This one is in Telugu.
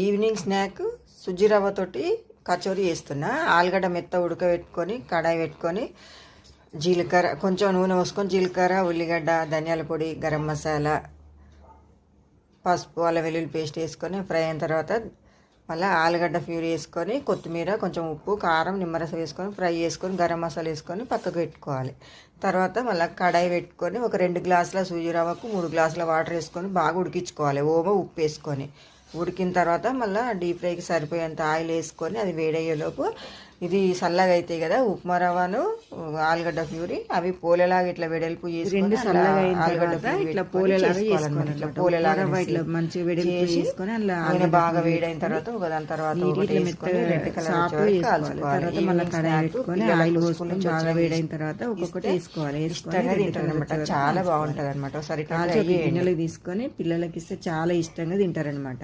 ఈవినింగ్ స్నాక్ సుజ్జి రవ్వతోటి కచోరీ చేస్తున్నా. ఆలుగడ్డ మెత్త ఉడకబెట్టుకొని కడాయి పెట్టుకొని జీలకర్ర కొంచెం నూనె పోసుకొని జీలకర్ర, ఉల్లిగడ్డ, ధనియాల పొడి, గరం మసాలా, పసుపు, అల్లం వెల్లుల్లి పేస్ట్ వేసుకొని ఫ్రై అయిన తర్వాత మళ్ళీ ఆలుగడ్డ ప్యూరీ వేసుకొని కొత్తిమీర, కొంచెం ఉప్పు, కారం, నిమ్మరసం వేసుకొని ఫ్రై చేసుకొని గరం మసాలా వేసుకొని పక్కకు పెట్టుకోవాలి. తర్వాత మళ్ళీ కడాయి పెట్టుకొని ఒక 2 గ్లాసుల సూజీ రవ్వకు 3 గ్లాసుల వాటర్ వేసుకొని బాగా ఉడికించుకోవాలి. ఉప్పు వేసుకొని ఉడికిన తర్వాత మళ్ళీ డీప్ ఫ్రైకి సరిపోయేంత ఆయిల్ వేసుకొని అది వేడయ్యేలోపు ఇది చల్లగా అవుతాయి కదా ఉప్మా రవ్వను ఆలుగడ్డ ప్యూరీ అవి పోలేలాగా ఇట్లా వెడల్పు చేసుకొని ఇట్లా పోలేలాగా చేసుకోవాలి. ఇట్లా పోలేలాగా ఇట్లా మంచిగా వెడల్పు చేసుకొని అలా బాగా వేడైన తర్వాత ఒకదాని తర్వాత రెడ్ కలర్ కాల్చుకోవాలి. మళ్ళీ కడాయి పెట్టుకొని ఆయిల్ పోసుకొని బాగా వేడైన తర్వాత ఒక్కొక్కటి వేసుకోవాలి. ఇష్టంగా తింటారు అనమాట, చాలా బాగుంటది అనమాట. ఒకసారి గిన్నెలు తీసుకొని పిల్లలకి ఇస్తే చాలా ఇష్టంగా తింటారనమాట.